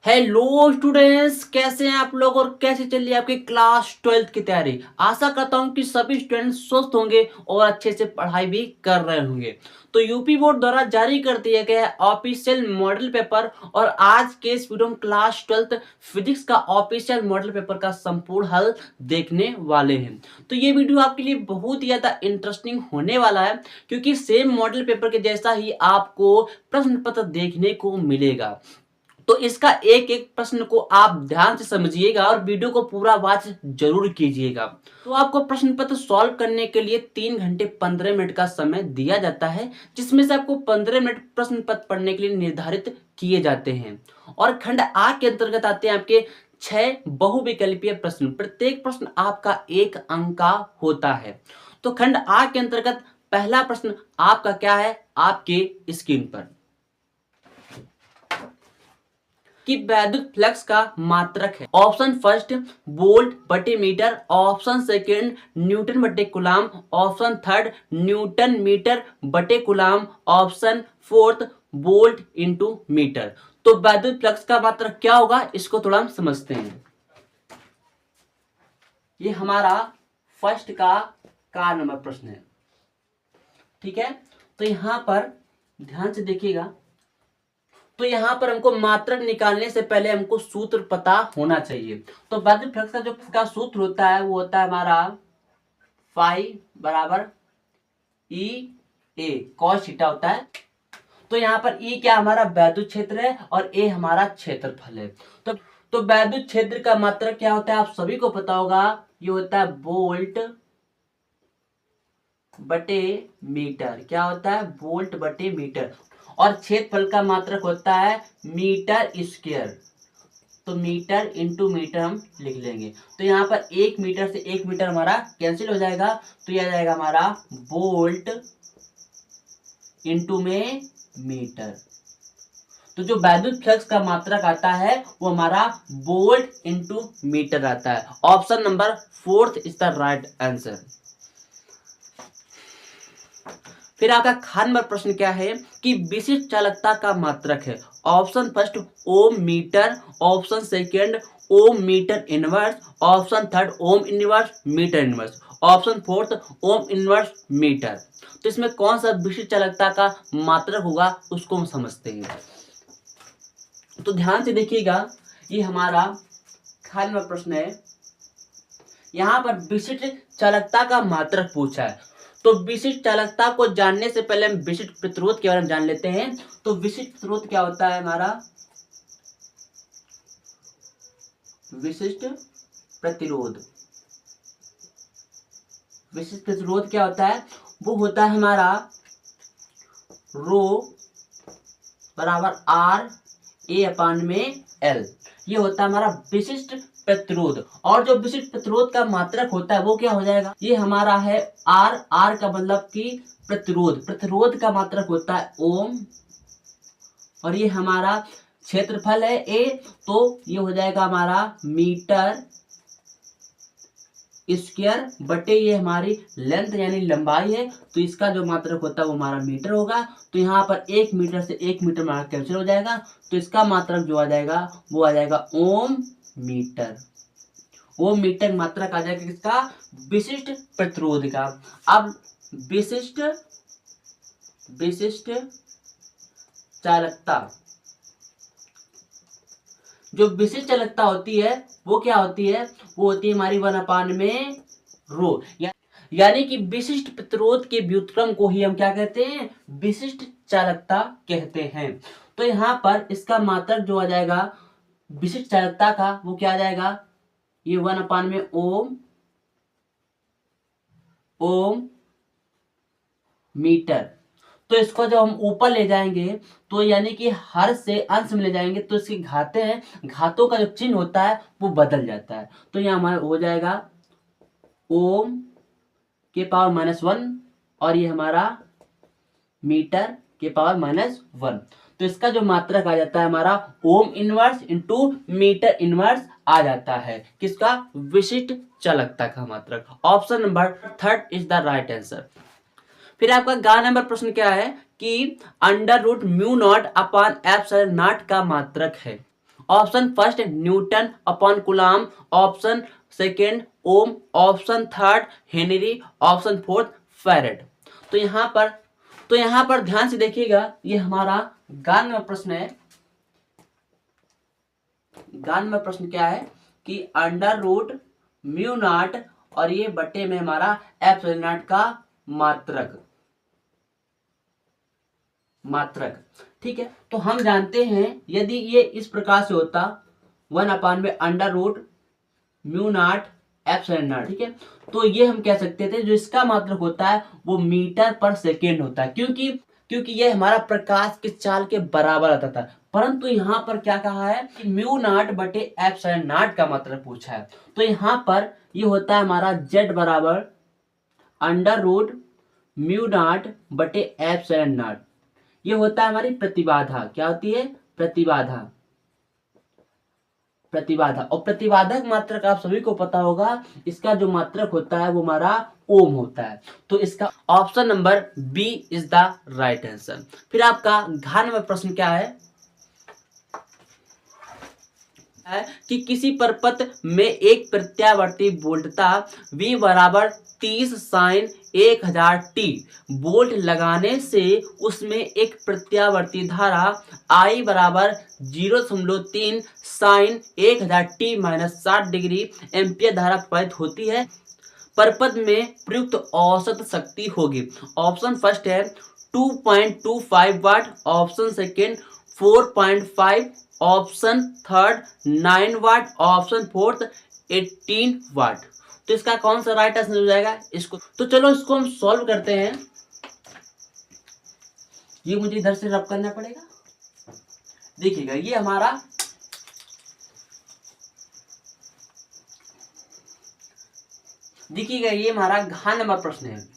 Hello students, कैसे हैं आप लोग और कैसे चल रही है आपकी क्लास 12th की तैयारी। आशा करता हूं कि सभी स्टूडेंट्स स्वस्थ होंगे और अच्छे से पढ़ाई भी कर रहे होंगे। तो यूपी बोर्ड द्वारा जारी कर दिया गया है ऑफिशियल मॉडल पेपर और आज के इस वीडियो में क्लास 12th फिजिक्स का ऑफिशियल मॉडल पेपर का संपूर्ण हल देखने वाले हैं। तो ये वीडियो आपके लिए बहुत ही ज्यादा इंटरेस्टिंग होने वाला है, क्योंकि सेम मॉडल पेपर के जैसा ही आपको प्रश्न पत्र देखने को मिलेगा। तो इसका एक एक प्रश्न को आप ध्यान से समझिएगा और वीडियो को पूरा वॉच जरूर कीजिएगा। तो आपको प्रश्न पत्र सॉल्व करने के लिए 3 घंटे 15 मिनट का समय दिया जाता है, जिसमें से आपको 15 मिनट प्रश्न पत्र पढ़ने के लिए निर्धारित किए जाते हैं। और खंड आ के अंतर्गत आते हैं आपके 6 बहुविकल्पीय प्रश्न। प्रत्येक प्रश्न आपका 1 अंक का होता है। तो खंड आ के अंतर्गत पहला प्रश्न आपका क्या है, आपके स्क्रीन पर कि वैद्युत फ्लक्स का मात्रक है। ऑप्शन फर्स्ट वोल्ट बटे मीटर, ऑप्शन सेकंड न्यूटन बटे coulomb, option third newton metre बटे coulomb, option fourth volt into metre. तो वैद्युत फ्लक्स का मात्रक क्या होगा, इसको थोड़ा हम समझते हैं। ये हमारा फर्स्ट का नंबर प्रश्न है, ठीक है। तो यहां पर ध्यान से देखिएगा। तो यहां पर हमको मात्रक निकालने से पहले हमको सूत्र पता होना चाहिए। तो वैद्युत फ्लक्स का जो सूत्र होता है वो होता है हमारा फाई बराबर ई ए कॉस थीटा होता है। तो यहाँ पर ई क्या हमारा वैद्युत क्षेत्र है और ए हमारा क्षेत्रफल है। तो वैद्युत क्षेत्र का मात्रक क्या होता है, आप सभी को पता होगा, ये होता है वोल्ट बटे मीटर। क्या होता है, वोल्ट बटे मीटर। और क्षेत्रफल का मात्रक होता है मीटर स्क्वायर। तो मीटर इंटू मीटर हम लिख लेंगे। तो यहाँ पर 1 मीटर से 1 मीटर हमारा कैंसिल हो जाएगा। तो यह आ जाएगा हमारा वोल्ट इंटू में मीटर। तो जो वैद्युत फ्लक्स का मात्रक आता है वो हमारा वोल्ट इंटू मीटर आता है। Option number 4 is the right answer. फिर आपका खान नंबर प्रश्न क्या है कि विशिष्ट चालकता का मात्रक है। Option first ohm metre, option second ohm metre inverse, option third ohm inverse metre inverse, option fourth ohm inverse metre. तो इसमें कौन सा विशिष्ट चालकता का मात्रक होगा उसको हम समझते हैं। तो ध्यान से देखिएगा, ये हमारा खान नंबर प्रश्न है। यहां पर विशिष्ट चालकता का मात्रक पूछा है। तो विशिष्ट चालकता को जानने से पहले हम विशिष्ट प्रतिरोध के बारे में जान लेते हैं। तो विशिष्ट प्रतिरोध क्या होता है हमारा, विशिष्ट प्रतिरोध। विशिष्ट प्रतिरोध क्या होता है, वो होता है हमारा रो बराबर आर ए अपान में एल। ये होता है हमारा विशिष्ट प्रतिरोध। और जो विशिष्ट प्रतिरोध का मात्रक होता है वो क्या हो जाएगा, ये हमारा है आर। आर का मतलब कि प्रतिरोध। प्रतिरोध का मात्रक होता है ओम और ये हमारा क्षेत्रफल है ए। तो ये हो जाएगा हमारा मीटर स्क्वायर बटे ये हमारी लेंथ यानी लंबाई है। तो इसका जो मात्रक होता है वो हमारा मीटर होगा। तो यहाँ पर 1 मीटर से 1 मीटर हमारा कैंसिल हो जाएगा। तो इसका मात्रक जो आ जाएगा वो आ जाएगा ओम मीटर। ओम मीटर मात्रक आ जाएगा किसका, विशिष्ट प्रतिरोध का। अब विशिष्ट विशिष्ट चालकता, जो विशिष्ट चालकता होती है वो क्या होती है, वो होती है हमारी 1 में रो। यानी कि विशिष्ट प्रतिरोध के व्युत्क्रम को ही हम क्या कहते हैं, विशिष्ट चालकता कहते हैं। तो यहां पर इसका मात्रक जो आ जाएगा विशिष्ट चालकता का वो क्या आ जाएगा, ये 1 में ओम ओम मीटर। तो इसको जब हम ऊपर ले जाएंगे तो यानी कि हर से अंश में ले जाएंगे तो इसकी घातें हैं, घातों का जो चिन्ह होता है वो बदल जाता है। तो यहाँ हमारा हो जाएगा ओम के पावर -1 और ये हमारा मीटर के पावर -1। तो इसका जो मात्रक आ जाता है हमारा ohm inverse into metre inverse आ जाता है। किसका, विशिष्ट चालकता का मात्रक। Option number 3 is the right answer. फिर आपका गा नंबर प्रश्न क्या है कि under root mu not upon epsilon not का मात्रक है। Option first newton upon coulomb, option second ohm, option third henry, option fourth farad. तो यहाँ पर ध्यान से देखिएगा, ये हमारा 92वां प्रश्न है। 92वां प्रश्न क्या है कि अंडर रूट म्यू नॉट और ये बटे में हमारा एप्सिलॉन नॉट का मात्रक। ठीक है, तो हम जानते हैं यदि ये इस प्रकार से होता 1/में under root mu not epsilon not, ठीक है, तो ये हम कह सकते थे जो इसका मात्रक होता है वो मीटर पर सेकेंड होता है, क्योंकि ये हमारा प्रकाश के चाल के बराबर आता था। परंतु यहाँ पर क्या कहा है कि म्यू नॉट बटे एप्सिलॉन नॉट का मात्रक पूछा है, तो यहाँ पर ये होता है हमारा z बराबर अंडर रूट म्यू नॉट बटे एप्सिलॉन नॉट। ये होता है हमारी प्रतिबाधा। क्या होती है? प्रतिबाधा। और प्रतिबाधा का मात्रक आप सभी को पता होगा, इसका जो मात्रक होता है वो हमारा ओम होता है। तो इसका option number B is the right answer. फिर आपका 98वां प्रश्न क्या है कि किसी परपथ में एक प्रत्यावर्ती वोल्टता V बराबर 30 साइन 1000 टी वोल्ट लगाने से उसमें एक प्रत्यावर्ती धारा I बराबर 0.3 sine 1000 t minus 60 degree ampere धारा प्रवाहित होती है। परपथ में प्रयुक्त औसत शक्ति होगी। ऑप्शन फर्स्ट है 2.25 वाट, ऑप्शन सेकेंड 4.5, ऑप्शन थर्ड 9 वाट, ऑप्शन फोर्थ 18 वाट। तो इसका कौन सा राइट आंसर हो जाएगा? इसको तो चलो इसको हम सॉल्व करते हैं। ये मुझे इधर से रब करना पड़ेगा। देखिएगा, ये हमारा ये हमारा 98वां प्रश्न है।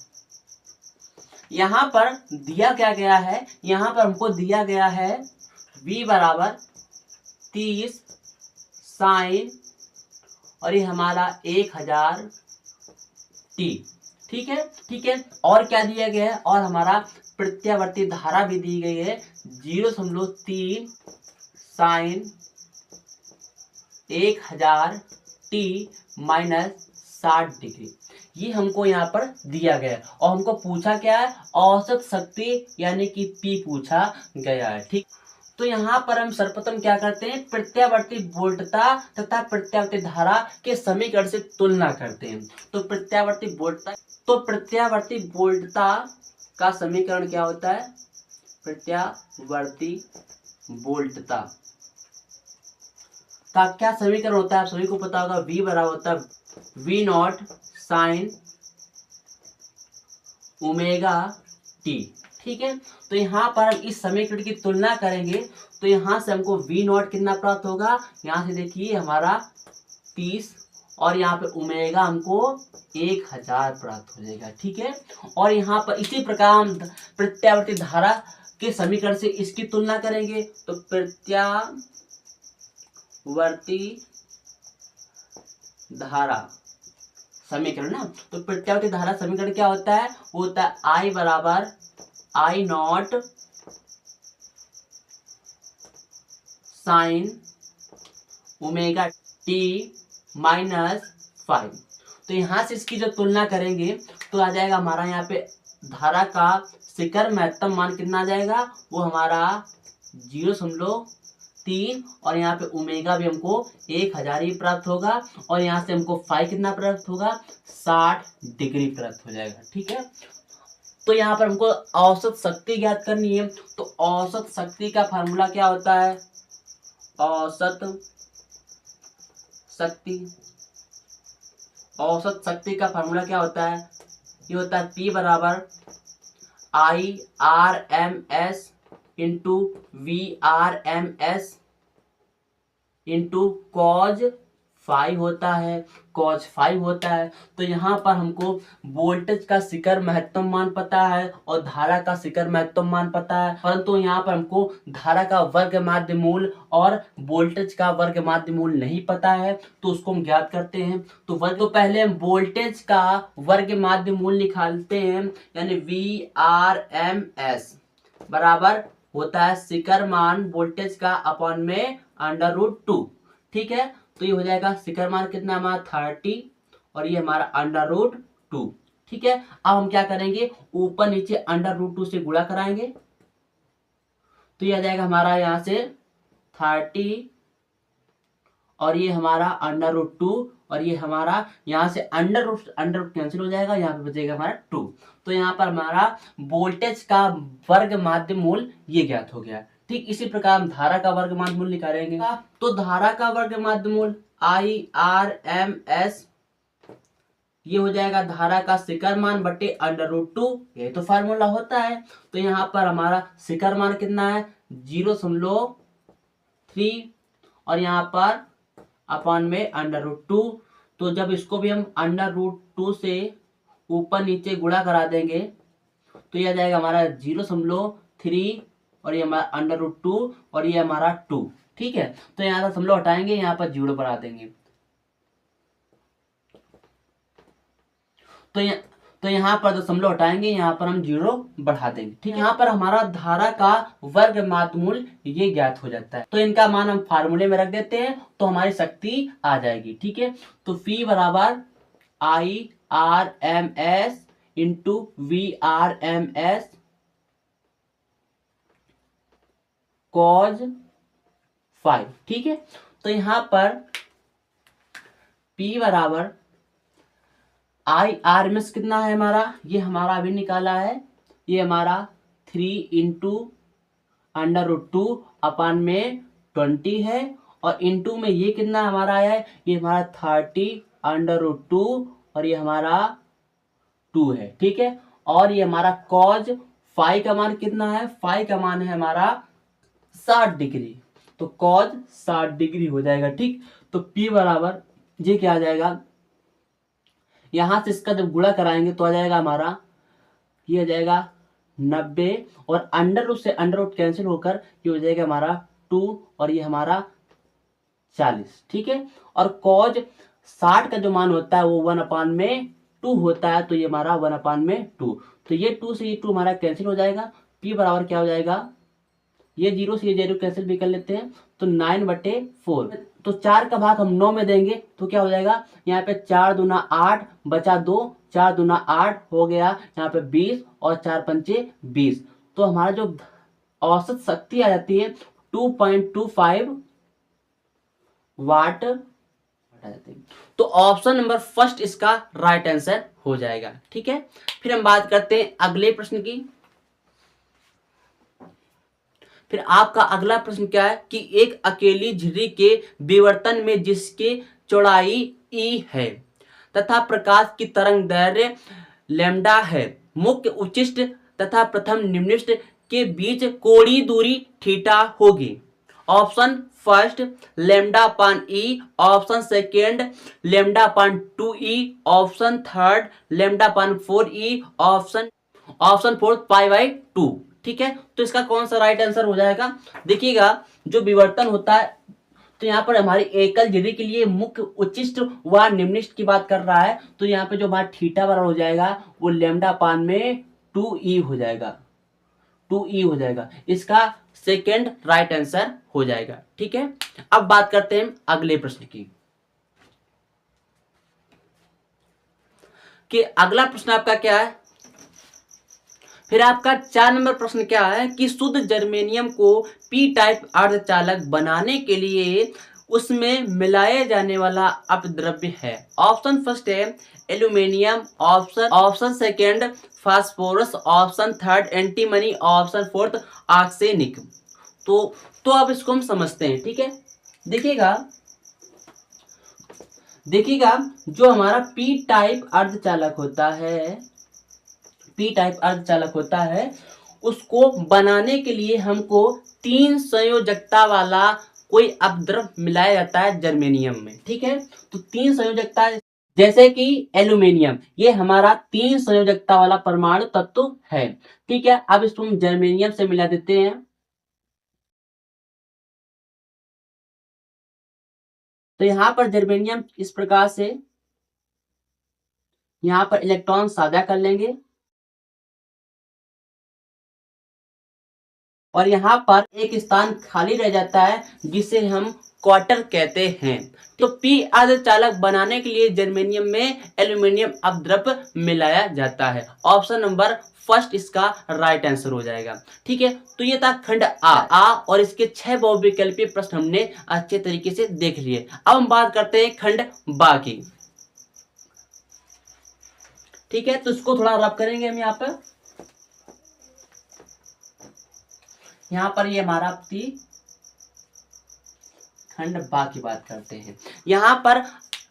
यहां पर दिया क्या गया है? यहां पर हमको दिया गया है V बराबर 30 साइन और ये हमारा 1000 टी। ठीक है, और क्या दिया गया है? और हमारा प्रत्यावर्ती धारा भी दी गई है 0.3 साइन 1000 टी माइनस 60 डिग्री। ये हमको यहाँ पर दिया गया है और हमको पूछा क्या है? औसत शक्ति यानी कि P पूछा गया है। ठीक, तो यहाँ पर हम सर्वप्रथम क्या करते हैं? प्रत्यावर्ती वोल्टता तथा प्रत्यावर्ती धारा के समीकरण से तुलना करते हैं। तो प्रत्यावर्ती वोल्टता का समीकरण क्या होता है? प्रत्यावर्ती वोल्टता का क्या समीकरण होता है? आप सभी को पता होगा, V बराबर होता है V not sine omega T. ठीक है, तो यहाँ पर हम इस समीकरण की तुलना करेंगे तो यहाँ से हमको V नॉट कितना प्राप्त होगा? यहाँ से देखिए हमारा 30 और यहाँ पे ओमेगा हमको 1000 प्राप्त हो जाएगा। ठीक है, और यहाँ पर इसी प्रकार हम प्रत्यावर्ती धारा के समीकरण से इसकी तुलना करेंगे तो प्रत्यावर्ती धारा समीकरण ना, तो प्रत्यावर्ती धारा समीकरण क्या होता है? वो होता है I बराबर I not sine omega T minus 5। तो यहाँ से इसकी जो तुलना करेंगे तो आ जाएगा हमारा यहाँ पे धारा का शिखर महत्तम मान कितना आ जाएगा? वो हमारा 0.3 और यहाँ पे ओमेगा भी हमको 1000 ही प्राप्त होगा और यहाँ से हमको फाई कितना प्राप्त होगा? 60 डिग्री प्राप्त हो जाएगा। ठीक है, तो यहाँ पर हमको औसत शक्ति ज्ञात करनी है। तो औसत शक्ति का फार्मूला क्या होता है? औसत शक्ति का फार्मूला क्या होता है? ये होता है P बराबर IRMS into VRMS into cos 5 होता है। तो यहाँ पर हमको वोल्टेज का शिखर महत्तम मान पता है और धारा का शिखर महत्तम मान पता है, परंतु यहाँ पर हमको धारा का वर्ग माध्य मूल और वोल्टेज का वर्ग माध्य मूल नहीं पता है, तो उसको हम ज्ञात करते हैं। तो पहले हम वोल्टेज का वर्ग माध्य मूल निकालते हैं, यानी VRMS बराबर होता है शिखर मान वोल्टेज का अपॉन में √2। ठीक है, तो ये हो जाएगा शिखर मान कितना हमारा 30 और ये हमारा √2। ठीक है, अब हम क्या करेंगे, ऊपर नीचे √2 से गुणा कराएंगे, तो ये आ जाएगा हमारा यहाँ से 30 और ये हमारा √2 और ये हमारा यहाँ से अंडर कैंसिल हो जाएगा, यहाँ पे बचेगा हमारा 2। तो यहाँ पर हमारा वोल्टेज का वर्ग माध्य मूल ये ज्ञात हो गया। ठीक इसी प्रकार हम धारा का वर्ग माध्य मूल निकालेंगे। तो धारा का वर्ग माध्य मूल IRMS ये हो जाएगा धारा का शिखर मान बटे √2, ये तो फार्मूला होता है। तो यहाँ पर हमारा शिखर मान कितना है 0.3 और यहाँ पर अपॉन में √2। तो जब इसको भी हम √2 से ऊपर नीचे गुणा करा देंगे तो यह आ जाएगा हमारा 0.3 और ये हमारा √2 और ये हमारा 2। ठीक है, तो यहाँ से हम लोग हटाएंगे, यहाँ पर 0 बढ़ा देंगे। तो यहाँ पर दशमलव हटाएंगे, यहाँ पर हम 0 बढ़ा देंगे। ठीक है, यहाँ पर हमारा धारा का वर्ग माध्य मूल ये ज्ञात हो जाता है। तो इनका मान हम फार्मूले में रख देते हैं तो हमारी शक्ति आ जाएगी। ठीक है, तो P बराबर IRMS इंटू VRMS cos 5। ठीक है, तो यहाँ पर P बराबर IRMS कितना है हमारा, ये हमारा अभी निकाला है, ये हमारा 3 इंटू √2 अपान में 20 है और इंटू में ये कितना हमारा आया है, ये हमारा 30 √2 और ये हमारा 2 है। ठीक है, और ये हमारा cos फाई का मान कितना है, फाई का मान है हमारा 60 डिग्री, तो cos 60 डिग्री हो जाएगा। ठीक, तो P बराबर ये क्या आ जाएगा, यहां से इसका जब गुणा कराएंगे तो आ जाएगा हमारा, ये आ जाएगा 90 और √ से √ कैंसिल होकर ये हो जाएगा हमारा 2 और ये हमारा 40। ठीक है, और cos 60 का जो मान होता है वो 1/2 होता है, तो ये हमारा 1/2। तो ये 2 से ये 2 हमारा कैंसिल हो जाएगा। P बराबर क्या हो जाएगा, ये 0 से ये 0 कैंसिल भी कर लेते हैं, तो 9/4। तो 4 का भाग हम 9 में देंगे तो क्या हो जाएगा, यहाँ पे 4 दूना 8 बचा 2, 4 दूना 8 हो गया, यहाँ पे 20 और 4 पंचे 20। तो हमारा जो औसत शक्ति आ जाती है 2.25 वाट। तो ऑप्शन नंबर फर्स्ट इसका राइट आंसर हो जाएगा। ठीक है, फिर हम बात करते हैं अगले प्रश्न की। फिर आपका अगला प्रश्न क्या है कि एक अकेली झिर्री के विवर्तन में जिसकी चौड़ाई E है तथा प्रकाश की तरंग दैर्घ्य लैम्डा है, मुख्य उच्चिष्ट तथा प्रथम निम्निष्ट के बीच कोणीय दूरी थीटा होगी। Option first λ/E, option second λ/2E, option third λ/4E, option fourth π/2। ठीक है, तो इसका कौन सा राइट आंसर हो जाएगा, देखिएगा जो विवर्तन होता है तो यहाँ पर हमारी एकल झिर्री के लिए मुख्य उच्चिष्ट व निम्निष्ट की बात कर रहा है, तो यहाँ पे जो हमारा थीटा बराबर हो जाएगा वो λ/2E हो जाएगा, 2E हो जाएगा। इसका सेकेंड राइट आंसर हो जाएगा। ठीक है, अब बात करते हैं अगले प्रश्न की। कि अगला प्रश्न आपका क्या है, फिर आपका 4 नंबर प्रश्न क्या है कि शुद्ध जर्मेनियम को P टाइप अर्धचालक बनाने के लिए उसमें मिलाए जाने वाला अपद्रव्य है। ऑप्शन फर्स्ट है aluminium, option second phosphorus, option third antimony, option fourth arsenic. तो अब इसको हम समझते हैं। ठीक है, देखिएगा जो हमारा P टाइप अर्धचालक होता है उसको बनाने के लिए हमको 3 संयोजकता वाला कोई अपद्रव्य मिलाया जाता है जर्मेनियम में। ठीक है, तो 3 संयोजकता, जैसे कि एल्यूमिनियम ये हमारा 3 संयोजकता वाला परमाणु तत्व है। ठीक है, अब इसको हम जर्मेनियम से मिला देते हैं। तो यहाँ पर जर्मेनियम इस प्रकार से यहाँ पर इलेक्ट्रॉन साझा कर लेंगे और यहाँ पर एक स्थान खाली रह जाता है जिसे हम क्वार्टर कहते हैं। तो पी अर्धचालक बनाने के लिए जर्मेनियम में एल्यूमिनियम अपद्रव्य मिलाया जाता है। ऑप्शन नंबर फर्स्ट इसका राइट आंसर हो जाएगा। ठीक है, तो ये था खंड आ और इसके 6 बहुविकल्पीय प्रश्न हमने अच्छे तरीके से देख लिए। अब हम बात करते हैं खंड बा की। ठीक है, तो इसको थोड़ा रब करेंगे हम यहाँ पर। यहाँ पर ये हमारा खंड बा की बात करते हैं। यहाँ पर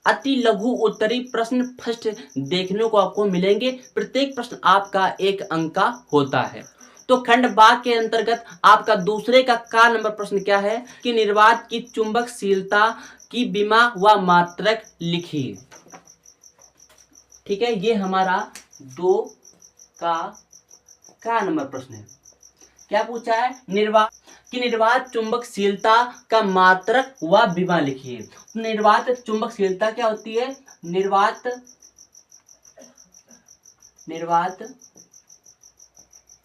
अति लघु उत्तरी प्रश्न फर्स्ट देखने को आपको मिलेंगे। प्रत्येक प्रश्न आपका 1 अंक का होता है। तो खंड बा के अंतर्गत आपका दूसरे का नंबर प्रश्न क्या है कि निर्वात की चुंबकशीलता की विमा व मात्रक लिखिए। ठीक है, ये हमारा 2 का नंबर प्रश्न है। क्या पूछा है? निर्वात चुंबकशीलता का मात्रक व विमा लिखिए। निर्वात चुंबकशीलता क्या होती है? निर्वात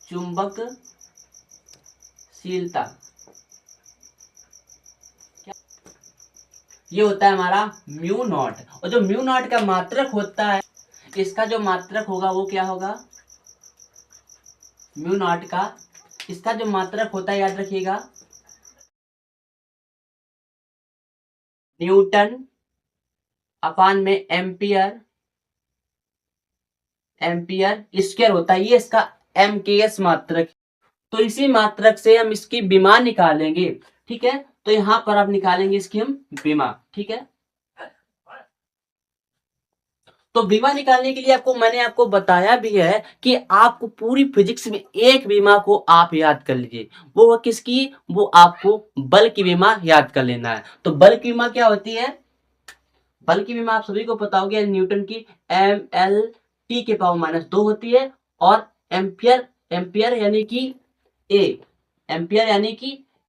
चुंबकशीलता ये होता है हमारा म्यू नॉट। और जो म्यू नॉट का मात्रक होता है, इसका जो मात्रक होगा वो क्या होगा? म्यू नॉट का इसका जो मात्रक होता है, याद रखिएगा, न्यूटन अपान में एम्पियर स्क्वायर होता है। ये इसका MKS मात्रक। तो इसी मात्रक से हम इसकी विमा निकालेंगे। ठीक है, तो यहां पर आप निकालेंगे इसकी हम विमा। ठीक है, तो विमा निकालने के लिए मैंने आपको बताया भी है कि आपको पूरी फिजिक्स में एक विमा को आप याद कर लीजिए। वो किसकी? वो आपको बल की विमा याद कर लेना है। तो बल की विमा क्या होती है? बल की विमा आप सभी को पता होगी, न्यूटन की MLT के पावर -2 होती है। और एम्पियर यानी कि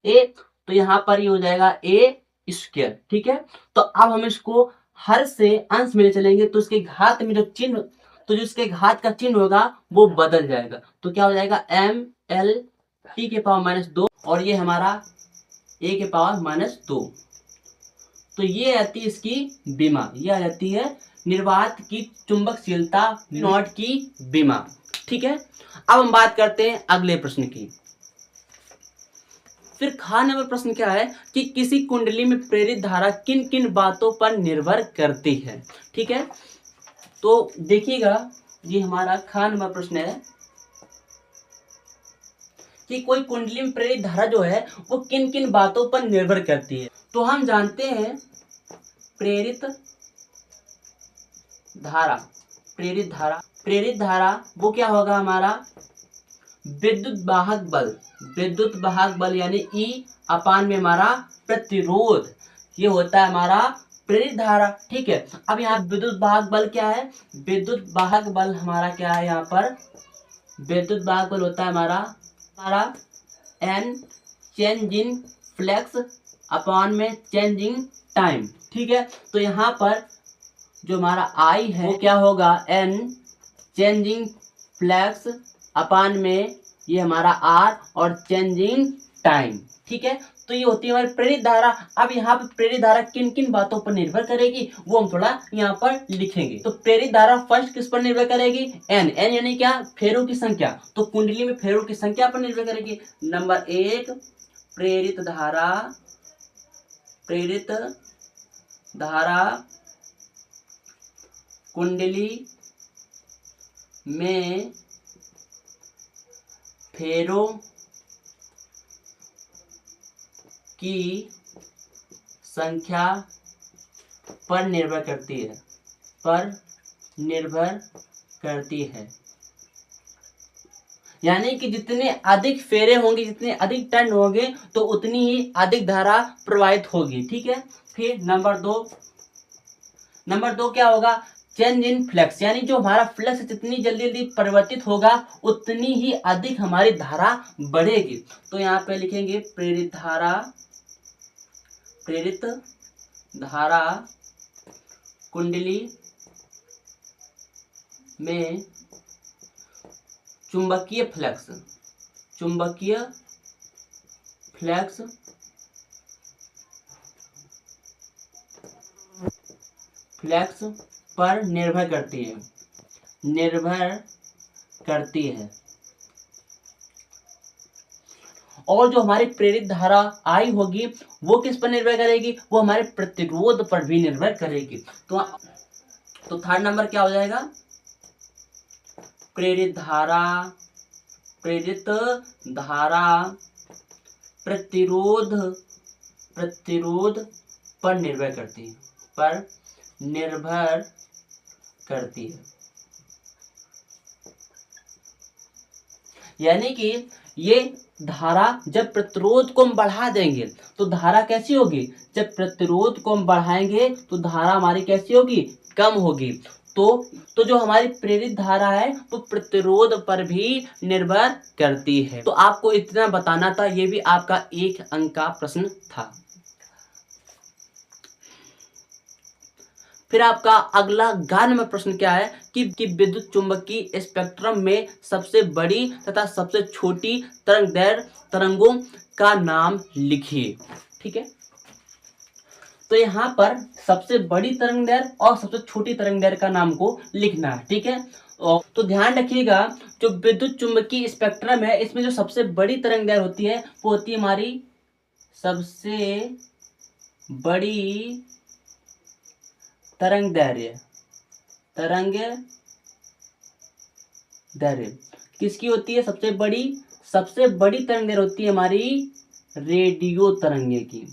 ए, तो यहाँ पर ये हो जाएगा A²। ठीक है, तो अब हम इसको हर से अंश में चलेंगे तो इसके घात में जो इसके घात का चिन्ह होगा वो बदल जाएगा। तो क्या हो जाएगा? MLT के पावर -2 और ये हमारा A के पावर -2। तो ये आती है इसकी विमा। ये आ जाती है निर्वात की चुंबकशीलता नॉट की विमा। ठीक है, अब हम बात करते हैं अगले प्रश्न की। फिर नंबर प्रश्न क्या है कि किसी कुंडली में प्रेरित धारा किन किन बातों पर निर्भर करती है। ठीक है, तो देखिएगा, ये हमारा नंबर प्रश्न है कि कोई कुंडली में प्रेरित धारा जो है वो किन किन बातों पर निर्भर करती है। तो हम जानते हैं प्रेरित धारा वो क्या होगा हमारा? विद्युत वाहक बल यानी E अपान में हमारा प्रतिरोध, ये होता है हमारा प्रेरित धारा। ठीक है, अब यहाँ विद्युत वाहक बल क्या है? विद्युत वाहक बल हमारा क्या है? यहाँ पर विद्युत वाहक बल होता है हमारा N चेंज इन फ्लक्स अपान में चेंज इन टाइम। ठीक है, तो यहाँ पर जो हमारा I है वो क्या होगा? N चेंजिंग फ्लक्स अपान में ये हमारा R और चेंजिंग टाइम। ठीक है, तो ये होती है हमारी प्रेरित धारा। अब यहाँ पे प्रेरित धारा किन किन बातों पर निर्भर करेगी वो हम थोड़ा यहाँ पर लिखेंगे। तो प्रेरित धारा फर्स्ट किस पर निर्भर करेगी? N यानी क्या? फेरों की संख्या। तो कुंडली में फेरों की संख्या पर निर्भर करेगी। नंबर 1 प्रेरित धारा कुंडली में फेरों की संख्या पर निर्भर करती है। यानी कि जितने अधिक फेरे होंगे, जितने अधिक टर्न होंगे, तो उतनी ही अधिक धारा प्रवाहित होगी। ठीक है, फिर नंबर दो क्या होगा? चेंज इन फ्लक्स, यानी जो हमारा फ्लक्स जितनी जल्दी परिवर्तित होगा उतनी ही अधिक हमारी धारा बढ़ेगी। तो यहाँ पे लिखेंगे प्रेरित धारा कुंडली में चुंबकीय फ्लक्स पर निर्भर करती है, और जो हमारी प्रेरित धारा आई होगी वो किस पर निर्भर करेगी, वो हमारे प्रतिरोध पर भी निर्भर करेगी। तो थर्ड नंबर क्या हो जाएगा, प्रेरित धारा प्रतिरोध पर निर्भर करती है, यानी कि ये धारा जब प्रतिरोध को हम बढ़ा देंगे तो धारा कैसी होगी, जब प्रतिरोध को हम बढ़ाएंगे तो धारा हमारी कैसी होगी, कम होगी। तो जो हमारी प्रेरित धारा है वो प्रतिरोध पर भी निर्भर करती है। तो आपको इतना बताना था, ये भी आपका 1 अंक का प्रश्न था। फिर आपका अगला ग नंबर प्रश्न क्या है कि विद्युत चुंबकीय स्पेक्ट्रम में सबसे बड़ी तथा सबसे छोटी तरंगों का नाम लिखिए। ठीक है, तो यहाँ पर सबसे बड़ी तरंगदैर्घ्य और सबसे छोटी तरंगदैर्घ्य का नाम को लिखना है। ठीक है, तो ध्यान रखिएगा, जो विद्युत चुंबकीय स्पेक्ट्रम है इसमें जो सबसे बड़ी तरंगदैर्घ्य होती है वो होती है हमारी सबसे बड़ी तरंगदैर्घ्य किसकी होती है, सबसे बड़ी तरंगदैर्घ्य होती है हमारी रेडियो तरंग की।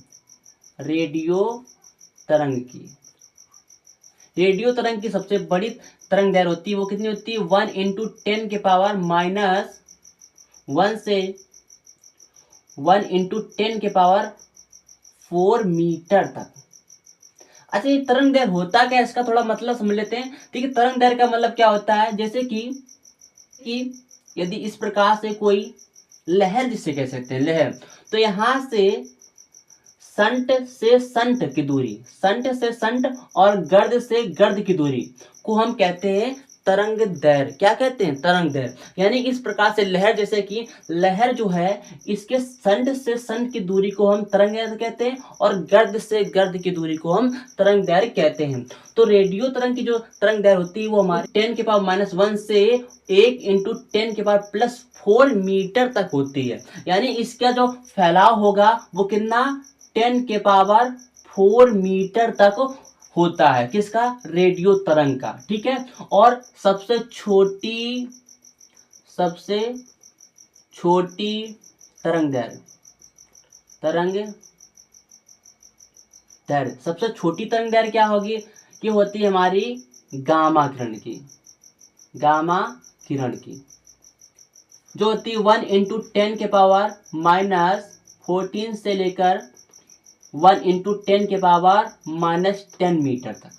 रेडियो तरंग की सबसे बड़ी तरंगदैर्घ्य होती है, वो कितनी होती है, 1 × 10 के पावर -1 से 1 × 10 के पावर 4 मीटर तक। अच्छा, ये तरंगदैर्घ्य होता क्या है, इसका थोड़ा मतलब समझ लेते हैं। ठीक है, तरंगदैर्घ्य का मतलब क्या होता है, जैसे कि यदि इस प्रकार से कोई लहर, जिसे कह सकते हैं लहर, तो यहां से संट से संट की दूरी, और गर्द से गर्द की दूरी को हम कहते हैं तरंगदैर्घ्य। क्या कहते हैं, तरंगदैर्घ्य। यानी इस प्रकार से लहर, जैसे कि लहर जो है इसके संट से संट की दूरी को हम तरंगदैर्घ्य कहते हैं और गर्द से गर्द की दूरी को हम तरंगदैर्घ्य कहते हैं। तो रेडियो तरंग की जो तरंगदैर्घ्य होती है वो हमारे 10 के पावर -1 से 1 × 10 के पावर +4 मीटर तक होती है। यानी इसका जो फैलाव होगा वो कितना, 10 के पावर 4 मीटर तक होता है। किसका, रेडियो तरंग का। ठीक है, और सबसे छोटी तरंगदैर्घ्य सबसे छोटी तरंगदैर्घ्य क्या होगी, ये होती है हमारी गामा किरण की, जो होती है 1 × 10 के पावर -14 से लेकर 1 × 10 के पावर -10 मीटर तक।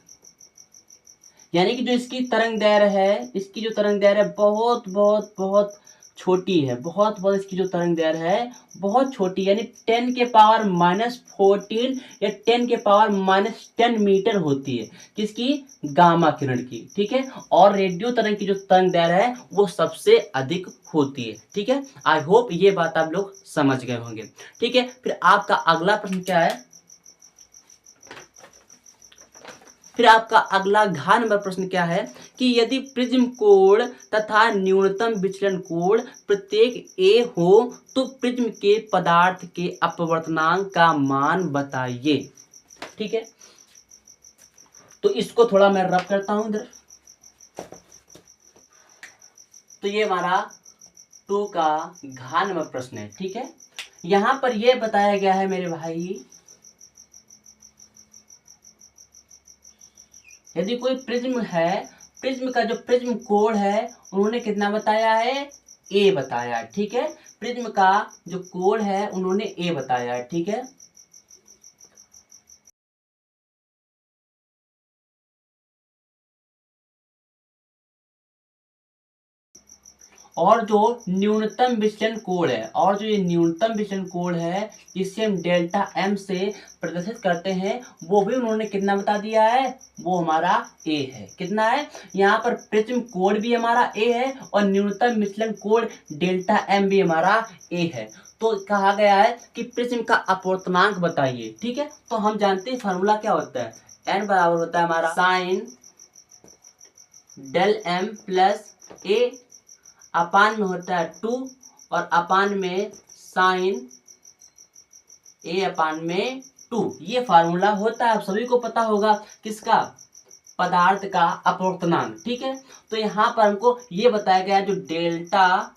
यानी कि जो इसकी तरंगदैर्घ्य है, इसकी जो तरंगदैर्घ्य है बहुत बहुत बहुत छोटी है, बहुत बहुत इसकी जो तरंगदैर्घ्य है बहुत छोटी, यानी 10 के पावर -14 या 10 के पावर -10 मीटर होती है। किसकी, गामा किरण की। ठीक है, और रेडियो तरंग की जो तरंगदैर्घ्य है वो सबसे अधिक होती है। ठीक है, आई होप ये बात आप लोग समझ गए होंगे। ठीक है, फिर आपका अगला प्रश्न क्या है, फिर आपका अगला घ नंबर प्रश्न क्या है कि यदि प्रिज्म कोण तथा न्यूनतम विचलन कोण प्रत्येक a हो तो प्रिज्म के पदार्थ के अपवर्तनांक का मान बताइए। ठीक है, तो इसको थोड़ा मैं रब करता हूं इधर। तो ये हमारा 2 का घ नंबर प्रश्न है। ठीक है, यहां पर यह बताया गया है मेरे भाई, यदि कोई प्रिज्म है, प्रिज्म का जो प्रिज्म कोण है उन्होंने कितना बताया है, a बताया है। ठीक है, प्रिज्म का जो कोण है उन्होंने a बताया है। ठीक है, और जो न्यूनतम विचलन कोण है, और जो ये न्यूनतम विचलन कोण है जिसे हम डेल्टा m से प्रदर्शित करते हैं, वो भी उन्होंने कितना बता दिया है, वो हमारा a है। कितना है, यहाँ पर प्रिज्म कोण भी हमारा a है और न्यूनतम विचलन कोण डेल्टा m भी हमारा a है। तो कहा गया है कि प्रिज्म का अपवर्तनांक बताइए। ठीक है, तो हम जानते हैं फार्मूला क्या होता है, n बराबर होता है हमारा sine del m plus a, अपान में होता है 2 और अपान में साइन a अपान में 2। ये फार्मूला होता है, आप सभी को पता होगा किसका, पदार्थ का अपवर्तनांक। ठीक है, तो यहाँ पर हमको ये बताया गया है जो डेल्टा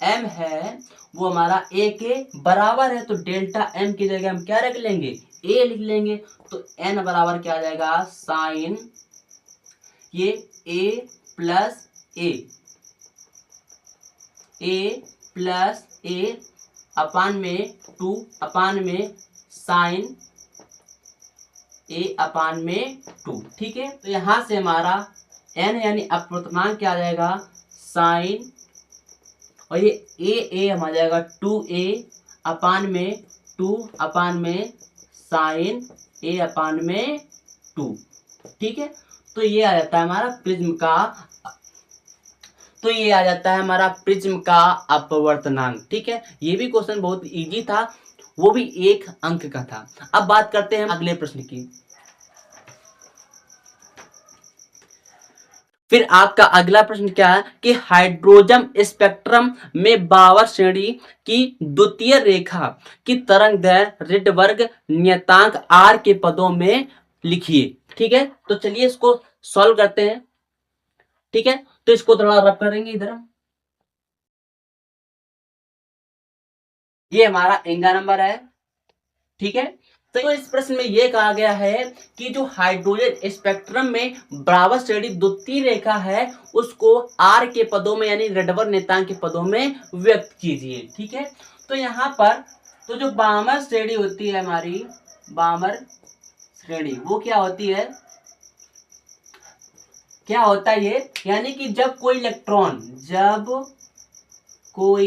m है वो हमारा a के बराबर है, तो डेल्टा m की जगह हम क्या रख लेंगे, a लिख लेंगे। तो n बराबर क्या आ जाएगा, साइन ये a प्लस a अपान में 2 अपान में साइन a अपान में 2। ठीक है, तो यहां से हमारा n यानी अपवर्तनांक क्या आ जाएगा, साइन और ये a हम आ जाएगा 2a अपान में 2 अपान में साइन a अपान में 2। ठीक है, तो ये आ जाता है हमारा प्रिज्म का अपवर्तनांक। ठीक है, ये भी क्वेश्चन बहुत इजी था, वो भी 1 अंक का था। अब बात करते हैं अगले प्रश्न की। फिर आपका अगला प्रश्न क्या है कि हाइड्रोजन स्पेक्ट्रम में बावर श्रेणी की द्वितीय रेखा की तरंग दैर्घ्य रिडबर्ग नियतांक r के पदों में लिखिए। ठीक है, तो चलिए इसको सॉल्व करते हैं। ठीक है, तो इसको थोड़ा रब करेंगे इधर। ये हमारा एंगा नंबर है। ठीक है, तो इस प्रश्न में यह कहा गया है कि जो हाइड्रोजन स्पेक्ट्रम में बराबर श्रेणी द्वितीय रेखा है उसको r के पदों में यानी रिडबर्ग नियतांक के पदों में व्यक्त कीजिए। ठीक है, तो यहां पर तो जो बामर श्रेणी होती है हमारी, बामर श्रेणी वो क्या होती है, क्या होता है ये, यानी कि जब कोई इलेक्ट्रॉन उच्च ऊर्जा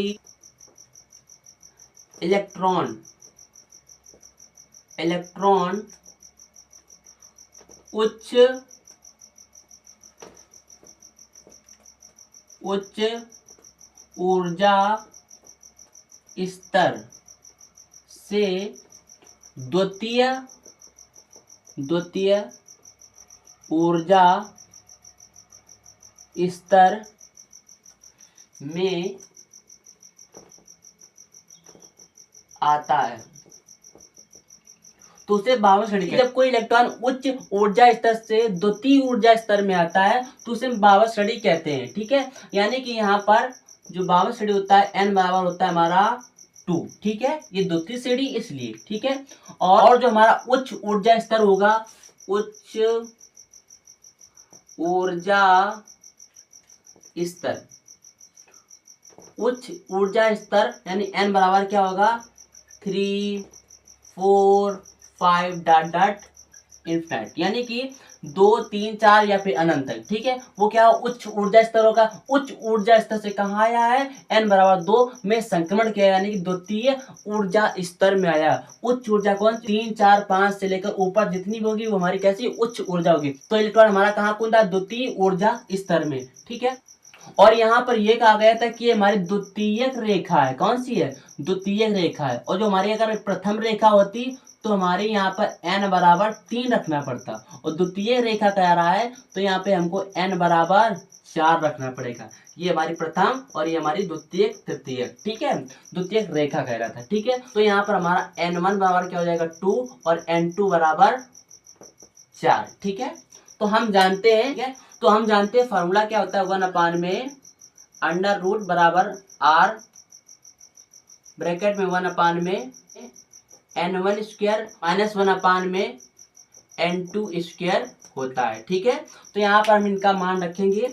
स्तर से द्वितीय ऊर्जा स्तर में आता है तो उसे बावर श्रेणी। जब कोई इलेक्ट्रॉन उच्च ऊर्जा स्तर से द्वितीय ऊर्जा स्तर में आता है तो उसे बावर श्रेणी कहते हैं। ठीक है, यानी कि यहाँ पर जो बावर श्रेणी होता है n बराबर होता है हमारा 2। ठीक है, ये द्वितीय श्रेणी इसलिए। ठीक है, और जो हमारा उच्च ऊर्जा स्तर होगा, उच्च ऊर्जा स्तर यानी n बराबर क्या होगा, 3 4 5 डॉट डॉट इनफिनिट, यानी कि 2 3 4 या फिर अनंत तक। ठीक है, वो क्या उच्च ऊर्जा स्तर होगा। उच्च ऊर्जा स्तर से कहाँ आया है, n बराबर 2 में संक्रमण किया यानी कि द्वितीय ऊर्जा स्तर में आया। उच्च ऊर्जा कौन, 3 4 5 से लेकर ऊपर जितनी भी होगी वो हमारी कैसी उच्च ऊर्जा होगी। तो इलेक्ट्रॉन हमारा कहाँ कौन था, द्वितीय ऊर्जा स्तर में। ठीक है, और यहाँ पर यह कहा गया था कि हमारी द्वितीयक रेखा है, कौन सी है, द्वितीयक रेखा है। और जो हमारी अगर प्रथम रेखा होती तो हमारे यहाँ पर n बराबर 3 रखना पड़ता, और द्वितीय रेखा कह रहा है तो यहाँ पे हमको n बराबर 4 रखना पड़ेगा। ये हमारी प्रथम और ये हमारी द्वितीय तृतीय। ठीक है, द्वितीय रेखा कह रहा था। ठीक है, तो यहाँ पर हमारा n1 बराबर क्या हो जाएगा 2 और n2 बराबर 4। ठीक है, तो हम जानते हैं, तो हम जानते हैं फॉर्मूला क्या होता है, 1 अपान में अंडर रूट बराबर r ब्रैकेट में 1 अपान में n1 स्क्वायर माइनस 1 अपान में n2 स्क्वायर होता है। ठीक है, तो यहाँ पर हम इनका मान रखेंगे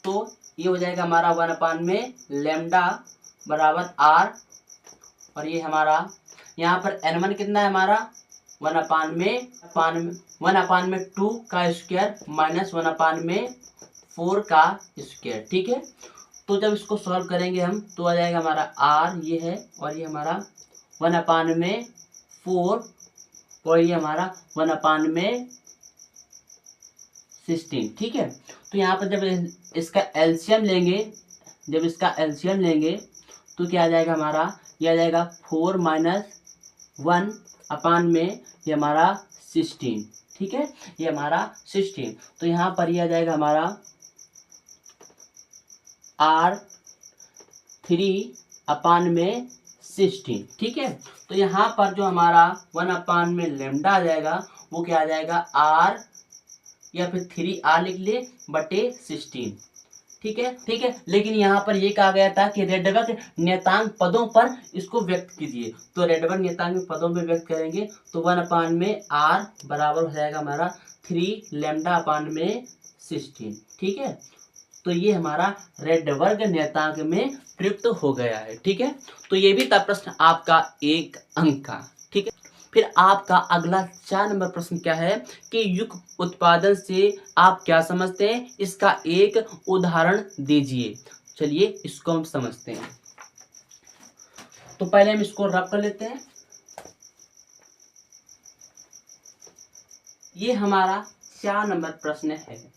तो ये हो जाएगा हमारा 1 अपान में लैम्डा बराबर r, और ये हमारा यहाँ पर n1 कितना है हमारा 1 अपान में 2 का स्क्वायर माइनस 1 अपान में 4 का स्क्वायर। ठीक है, तो जब इसको सॉल्व करेंगे हम तो आ जाएगा हमारा r ये है, और ये हमारा 1 अपान में 4 और ये हमारा 1 अपान में 16। ठीक है, तो यहाँ पर जब इसका एलसीएम लेंगे तो क्या आ जाएगा हमारा ये आ जाएगा 4 - 1 अपान में ये हमारा 16, ठीक है, ये हमारा 16। तो यहाँ पर ये आ जाएगा हमारा R3 अपान में 16, ठीक है। तो यहाँ पर जो हमारा 1 अपान में लेमडा आ जाएगा वो क्या आ जाएगा R या फिर 3R लिख ले बटे 16, ठीक है, ठीक है। लेकिन यहाँ पर ये कहा गया था कि रेडबर्ग नियतांक पदों पर इसको व्यक्त कीजिए, तो रेडबर्ग नियतांक पदों में व्यक्त करेंगे तो 1 अपान में R बराबर हो जाएगा हमारा 3 लैम्डा अपान में 16, ठीक है। तो ये हमारा रेडबर्ग नियतांक में प्रयुक्त हो गया है, ठीक है। तो ये भी था प्रश्न आपका 1 अंक का, ठीक है। फिर आपका अगला 4 नंबर प्रश्न क्या है कि युग्म उत्पादन से आप क्या समझते हैं, इसका एक उदाहरण दीजिए। चलिए इसको हम समझते हैं। तो पहले हम इसको रब कर लेते हैं। ये हमारा 4 नंबर प्रश्न है,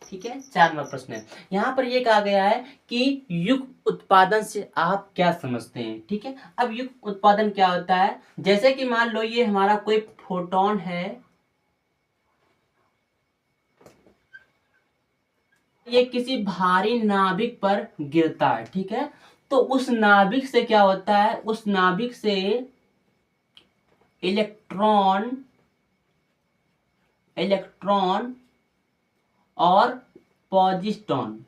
ठीक है, 4 नंबर प्रश्न है। यहाँ पर ये कहा गया है कि युग्म उत्पादन से आप क्या समझते हैं, ठीक है। अब युग्म उत्पादन क्या होता है, जैसे कि मान लो ये हमारा कोई फोटोन है, ये किसी भारी नाभिक पर गिरता है, ठीक है। तो उस नाभिक से क्या होता है, उस नाभिक से इलेक्ट्रॉन और पॉजिट्रॉन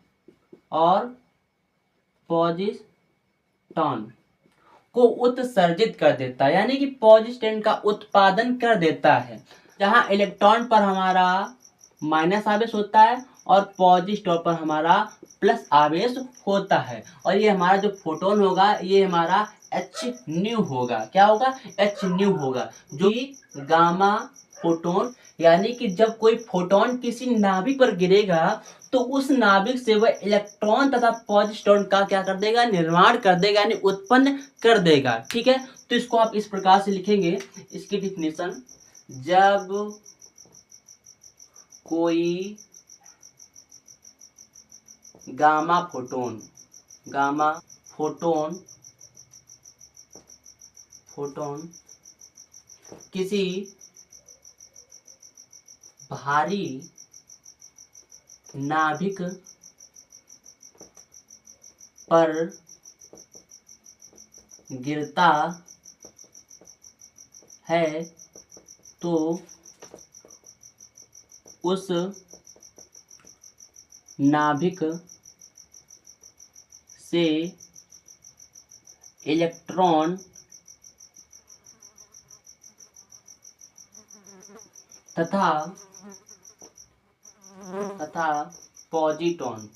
को उत्सर्जित कर देता है, यानी कि पॉजिट्रॉन का उत्पादन कर देता है। जहां इलेक्ट्रॉन पर हमारा माइनस आवेश होता है और पॉजिट्रॉन पर हमारा प्लस आवेश होता है। और ये हमारा जो फोटोन होगा ये हमारा H होगा। क्या होगा, H होगा, जो गामा फोटोन, यानी कि जब कोई फोटोन किसी नाभिक पर गिरेगा तो उस नाभिक से वह इलेक्ट्रॉन तथा पॉजिट्रॉन का क्या कर देगा, निर्माण कर देगा, यानी उत्पन्न कर देगा, ठीक है। तो इसको आप इस प्रकार से लिखेंगे, इसकी डिफिनेशन, जब कोई गामा फोटोन किसी भारी नाभिक पर गिरता है तो उस नाभिक से इलेक्ट्रॉन तथा पॉजिट्रॉन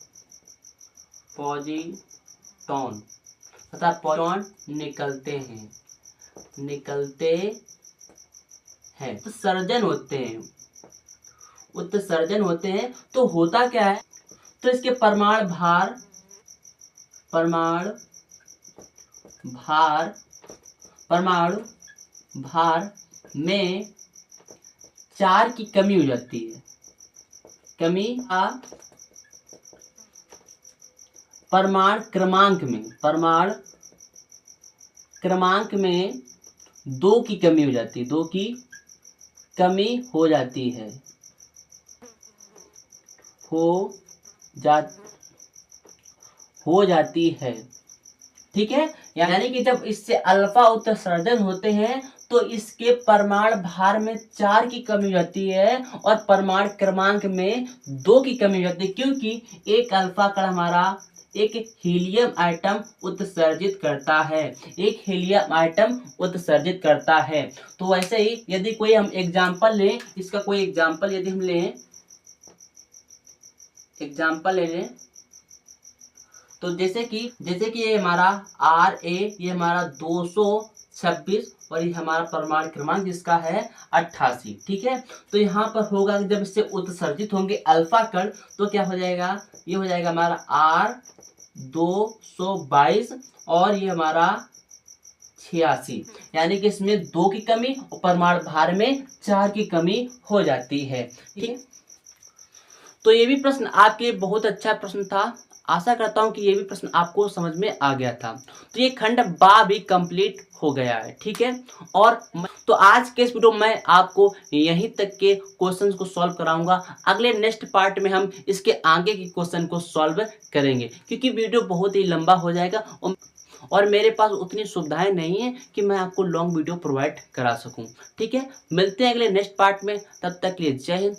निकलते हैं, उत्सर्जन होते हैं। तो होता क्या है, तो इसके परमाणु भार में 4 की कमी हो जाती है। परमाणु क्रमांक में 2 की कमी हो जाती है, 2 की कमी हो जाती है, ठीक है। यानी कि जब इससे अल्फा उत्सर्जन होते हैं तो इसके परमाणु भार में 4 की कमी हो जाती है और परमाणु क्रमांक में 2 की कमी हो जाती है, क्योंकि एक अल्फा कण हमारा एक हीलियम आइटम उत्सर्जित करता है। तो वैसे ही यदि कोई हम एग्जाम्पल लें, इसका कोई एग्जाम्पल यदि हम लें, ले लें, तो जैसे कि ये हमारा Ra, ये हमारा 226 और ये हमारा परमाणु क्रमांक जिसका है 88, ठीक है। तो यहाँ पर होगा जब इससे उत्सर्जित होंगे अल्फा कण तो क्या हो जाएगा, ये हो जाएगा हमारा R222 और ये हमारा 86, यानी कि इसमें 2 की कमी और परमाणु भार में 4 की कमी हो जाती है, ठीक है। तो ये भी प्रश्न आपके बहुत अच्छा प्रश्न था। आशा करता हूँ कि ये भी प्रश्न आपको समझ में आ गया था। तो ये खंड बा भी कंप्लीट हो गया है, ठीक है। और तो आज के इस वीडियो में मैं आपको यहीं तक के क्वेश्चंस को सॉल्व कराऊंगा। अगले नेक्स्ट पार्ट में हम इसके आगे के क्वेश्चन को सॉल्व करेंगे, क्योंकि वीडियो बहुत ही लंबा हो जाएगा और मेरे पास उतनी सुविधाएं नहीं है कि मैं आपको लॉन्ग वीडियो प्रोवाइड करा सकूं। ठीक है, मिलते हैं अगले नेक्स्ट पार्ट में, तब तक के लिए जय हिंद।